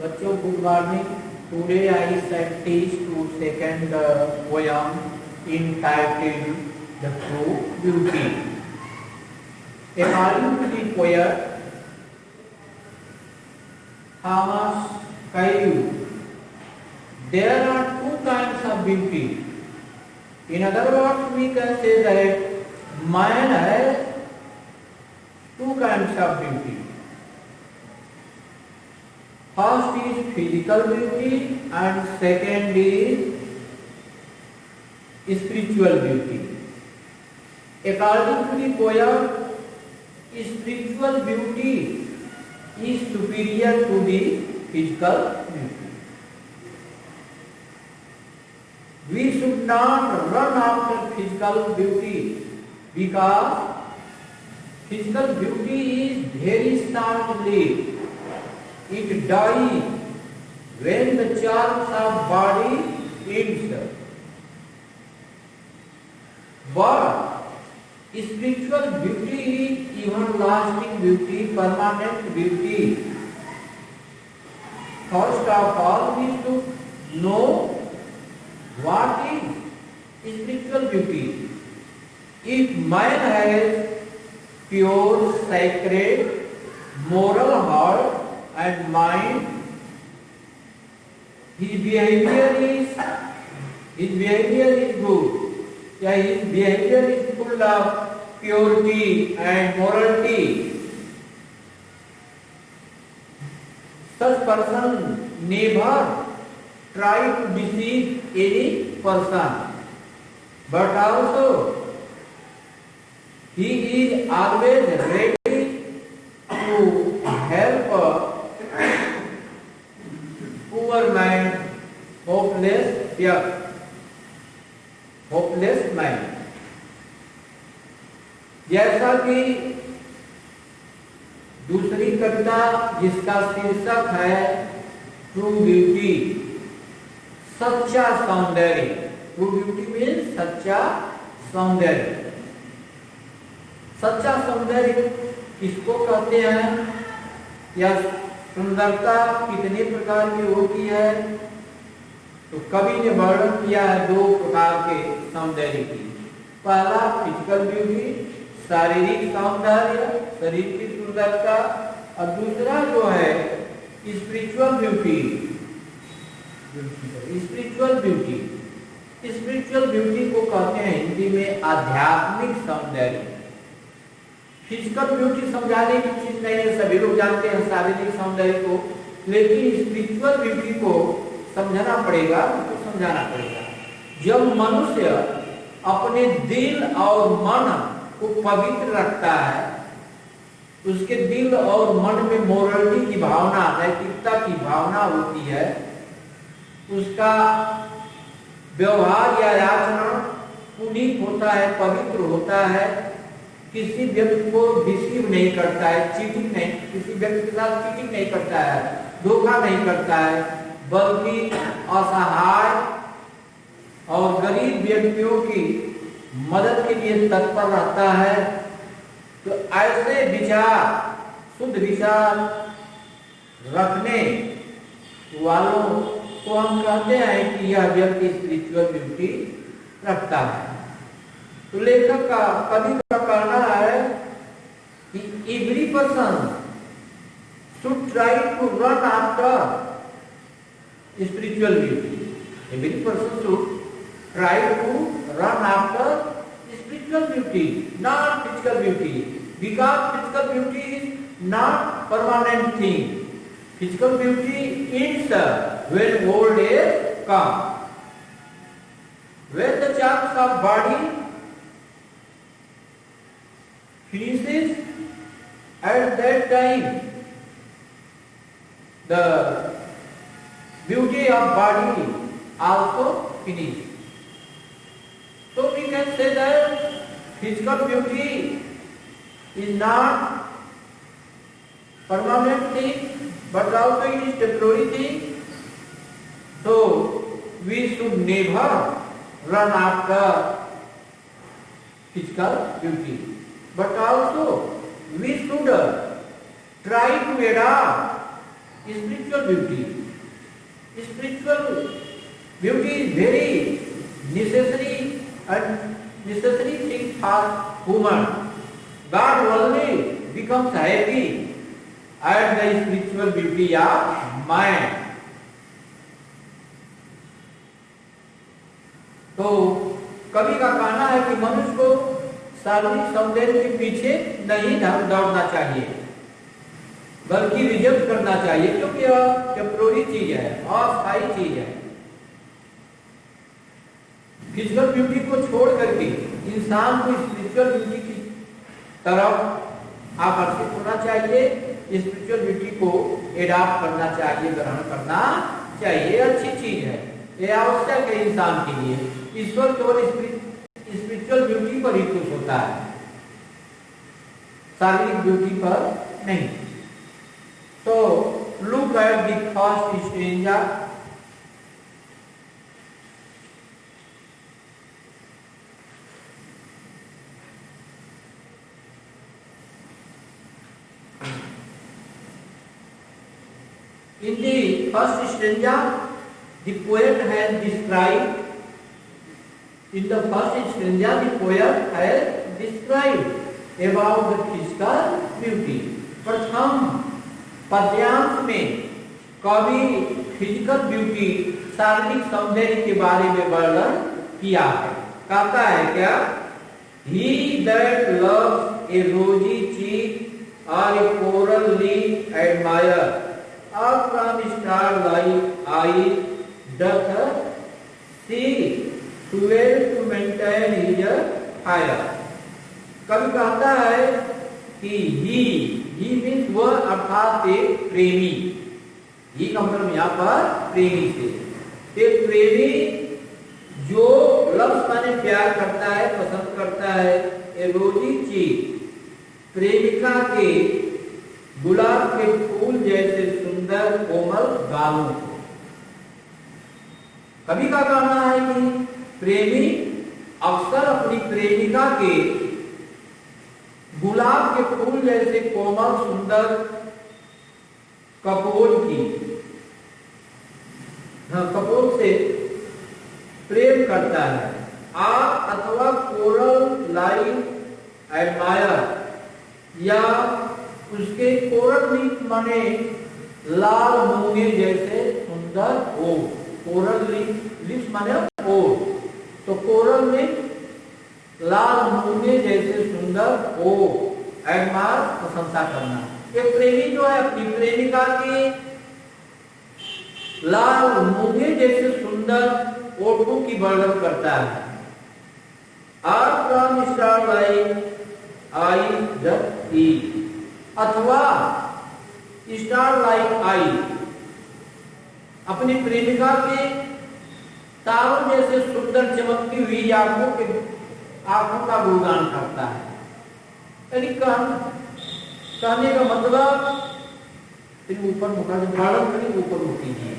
बच्चों good morning. Today I shall teach to second poem entitled The True Beauty. According to the poet Thomas Cahill, there are two kinds of beauty. In other words, we can say that man has two kinds of beauty. First is physical beauty and second is spiritual beauty. According to the poet, spiritual beauty is superior to the physical beauty. We should not run after physical beauty because physical beauty is very short-lived. It dies when the charms of body ends. But spiritual beauty is everlasting beauty, permanent beauty. First of all, we should know what is spiritual beauty. If man has pure, sacred, moral heart and mind, his behavior is good. Yeah, his behavior is full of purity and morality. Such person never try to deceive any person, but also he is always ready to help poor man, hopeless man. जैसा कि दूसरी कविता जिसका शीर्षक है true beauty, सच्चा सौंदर्य. True beauty means सच्चा सौंदर्य. सच्चा सौंदर्य किसको कहते हैं या सुंदरता कितने प्रकार की होती है? तो कवि ने वर्णन किया है दो प्रकार के सौंदर्य की. पहला फिजिकल ब्यूटी, शारीरिक सौंदर्य, शरीर की सुंदरता, और दूसरा जो है spiritual beauty. Spiritual beauty, spiritual beauty को कहते हैं हिंदी में आध्यात्मिक सौंदर्य. फिजिकल ब्यूटी समझाने की चीज नहीं है, सभी लोग जानते हैं शारीरिक सौंदर्य को, लेकिन स्पिरिचुअल ब्यूटी को समझना पड़ेगा, तो समझाना पड़ेगा. जब मनुष्य अपने दिल और मन को पवित्र रखता है, उसके दिल और मन में मोरलिटी की भावना, नैतिकता की भावना होती है, उसका व्यवहार या आचरण पुनीत होता है, पवित्र होता है, किसी व्यक्ति को डिसीव नहीं करता है, चीटिंग नहीं, किसी व्यक्ति के साथ चीटिंग नहीं करता है, धोखा नहीं करता है, बल्कि असहाय और गरीब व्यक्तियों की मदद के लिए तत्पर रहता है. तो ऐसे विचार, शुद्ध विचार रखने वालों को हम कहते हैं कि यह व्यक्ति स्पिरिचुअल ब्यूटी रखता है. तो लेखक का, कवि का कहना है कि every person should try to run after spiritual beauty. Every person should try to run after spiritual beauty, not physical beauty, because physical beauty is not permanent thing. Physical beauty ends when old age comes. When the charms of body finishes, at that time the beauty of body also finishes. So we can say that physical beauty is not permanent thing, but also it is temporary thing. So we should never run after physical beauty, but also we should try to adapt spiritual beauty. Spiritual beauty is very necessary thing for human. God only becomes happy at the spiritual beauty of mind. तो कवि का कहना है कि मनुष्य को शारीरिक सौंदर्य के पीछे नहीं दौड़ना चाहिए, बल्कि रिजेक्ट करना चाहिए, क्योंकि यह टेम्पोररी चीज है, अस्थायी चीज है। फिजिकल ब्यूटी को छोड़ करके इंसान को स्पिरिचुअल ब्यूटी की तरफ आकर्षित होना चाहिए, स्पिरिचुअल ब्यूटी को एडॉप्ट करना चाहिए, ग्रहण करना चाहिए। अच्छी चीज है, यह आवश्यक है इंसान के लिए। ईश्वर केवल स्पिरिचुअल ब्यूटी पर ही खुश होता है, शारीरिक ब्यूटी पर नहीं। तो look at the first stranger. In the first stanza, the poet has described. In the first stanza, the poet has described about the physical beauty. प्रथम पद्यांश में कवि फिजिकल ब्यूटी, शारीरिक सौंदर्य के बारे में वर्णन किया है। कहता है क्या? He that loves a rosy cheek or a coral leaf admire. Or from starlight eye doth seek fuel to maintain his fire. कवि कहता है कि ही मीन्स वह, अर्थात एक प्रेमी। ही का मतलब यहाँ पर प्रेमी से। एक प्रेमी जो लफ्ज माने प्यार करता है, पसंद करता है, ए रोजी चीज, प्रेमिका के गुलाब के फूल जैसे सुंदर कोमल गालों को। कवि का कहना है कि प्रेमी अक्सर अपनी प्रेमिका के गुलाब के फूल जैसे कोमल सुंदर कपोल से प्रेम करता है। अथवा कोरल लाइन एडमायर, या उसके कोरल लीफ माने लाल मूंगे जैसे सुंदर हो। कोरल लीफ माने हो, तो कोरल लीफ लाल मूंगे जैसे सुंदर हो, एडमायर प्रशंसा करना। एक प्रेमी जो है अपनी प्रेमिका की लाल मूंगे जैसे सुंदर ओठों की वर्णन करता है। Are from starlight I doth eat, अथवा स्टारलाइट आई अपनी प्रेमिका के तारों जैसे सुंदर चमकती हुई आंखों का गुणगान करता है। यानी कहने का मतलब, ऊपर मुखा से वर्णन करें, ऊपर मुखी है।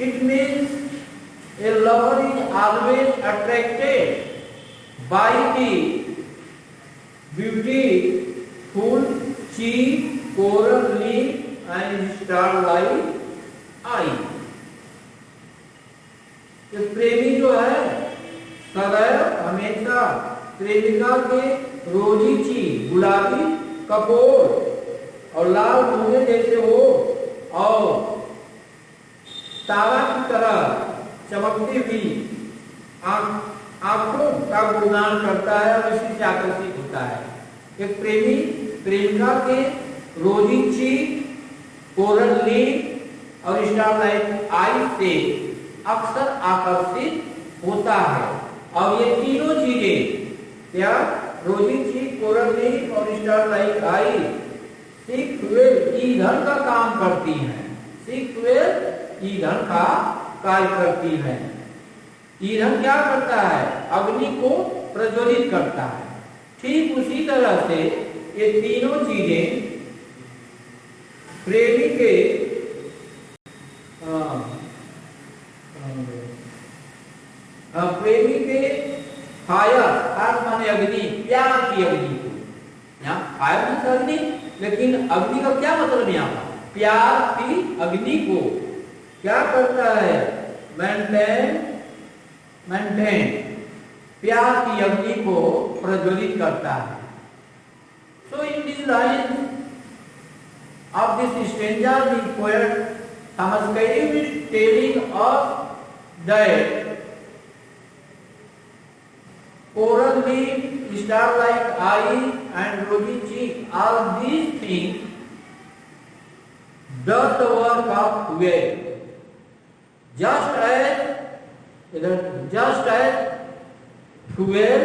It means A lover is always attracted by the beautiful cheek, coral leaf and starlight eye. ये प्रेमी जो है सदैव हमेशा प्रेमिका के रोजी चीज, गुलाबी कपोल और लाल मूंगे जैसे हो और तारा की तरह चमकती हुई आंखों का गुणगान करता है और इसी से आकर्षित होता है। एक प्रेमी प्रेमिका के रोजी चीक, कोरल लीफ और स्टारलाइट आई से अक्सर आकर्षित होता है। और ये तीनों चीजें, क्या, रोजी चीक, कोरल लीफ और स्टारलाइट आई ईंधन का काम करती हैं। ईंधन का कार्य करती हैं। ईंधन क्या करता है? अग्नि को प्रज्वलित करता है। ठीक उसी तरह से ये तीनों चीजें प्रेमी के फायर माने अग्नि, प्यार की अग्नि को, यहाँ फायर मीन्स अग्नि, लेकिन अग्नि का क्या मतलब यहाँ पर? प्यार की अग्नि को क्या करता है? मेंटेन प्यार की अग्नि को प्रज्वलित करता है। So in this line of this stanza the poet Tamaskari is telling us that coral leaf, star-like eye, and rosy cheek, all these things does the work of fuel. Just as fuel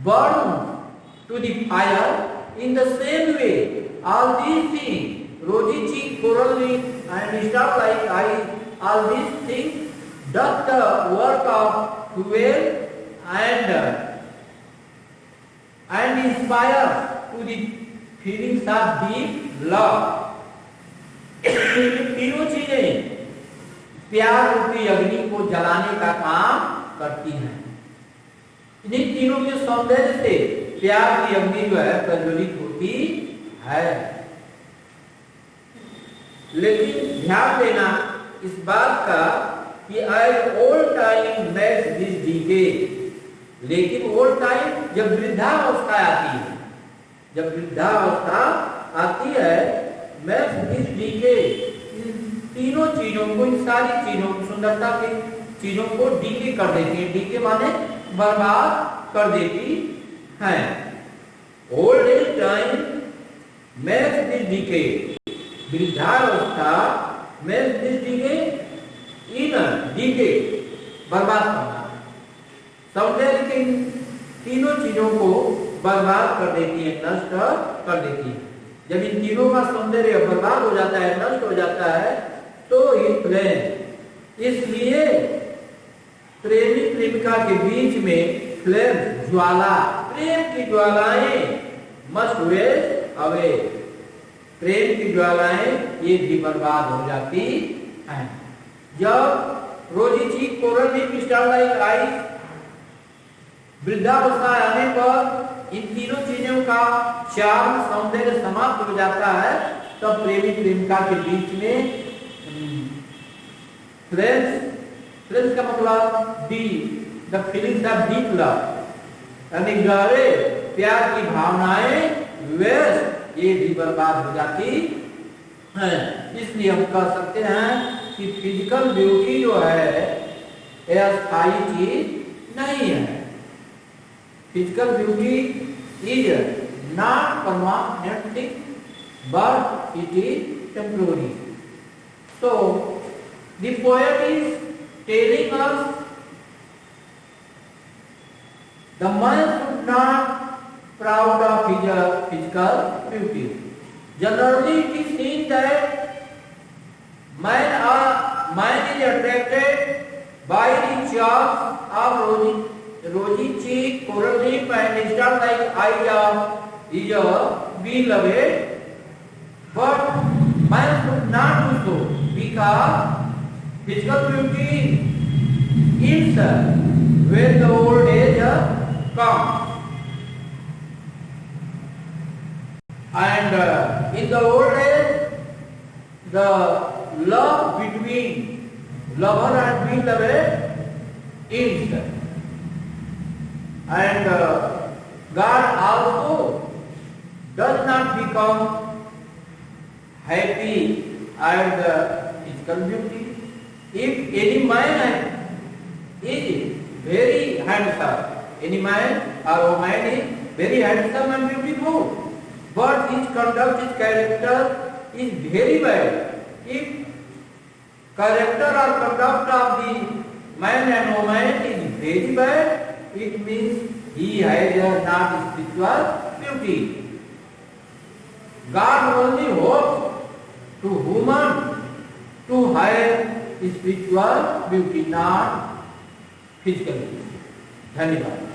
burns to the fire, in the same way, all these things, rosy cheek, coral leaf, and star-like eye, all these things does the work of fuel and inspire to the feelings of deep love. तीनों चीजें प्यार रूपी अग्नि को जलाने का काम करती हैं। इन तीनों के सौंदर्य से प्यार की अग्नि जो है प्रज्वलित होती है। लेकिन ध्यान देना इस बात का कि age old time makes this decay, लेकिन ओल्ड टाइम जब वृद्धावस्था आती है, जब वृद्धावस्था आती है मेक्स दिस डीके, तीनों चीजों को, इन सारी चीजों को, सुंदरता की चीजों को डीके कर देती है। डीके माने बर्बाद कर देती है। Old age time makes this decay, वृद्धावस्था में डीके, इन डीके बर्बाद करना, सौंदर्य के तीनों चीजों को बर्बाद कर देती है, नष्ट कर देती है। जब इन तीनों का सौंदर्य बर्बाद हो जाता है, नष्ट हो जाता है, तो ये फ्लेम, इसलिए प्रेमी प्रेमिका के बीच में फ्लेम, ज्वाला, प्रेम की ज्वालाएं मस्ट वेस्ट अवे, प्रेम की ज्वालाएं ये भी बर्बाद हो जाती हैं। जब रोजी चीक, कोरल लीफ, स्टारलाइट आई, वृद्धावस्था आने पर इन तीनों चीजों का चार्म, सौंदर्य समाप्त हो जाता है, तब प्रेमी प्रेमिका के बीच में फ्रेंड्स का मतलब the feelings of deep love, यानी गहरे प्यार की भावनाएं वेस्ट, ये भी बर्बाद हो जाती है। इसलिए हम कह सकते हैं कि फिजिकल ब्यूटी जो है यह स्थायी चीज नहीं है। Physical beauty is not permanent thing but it is temporary. So the poet is telling us the man should not proud of his physical beauty. Generally, it is seen that man is attracted by the charms of rosy cheek, coral lip, and star-like eyes of his beloved. But man should not do so, because physical beauty is when the old age comes. And in the old age, the love between lover and beloved ends. And God also does not become happy at the physical beauty. If any man is very handsome, any man or woman is very handsome and beautiful, but his conduct, his character is very bad. If character or conduct of the man and woman is very bad, it means he has not spiritual beauty. God only hopes to human to have spiritual beauty, not physical beauty. धन्यवाद।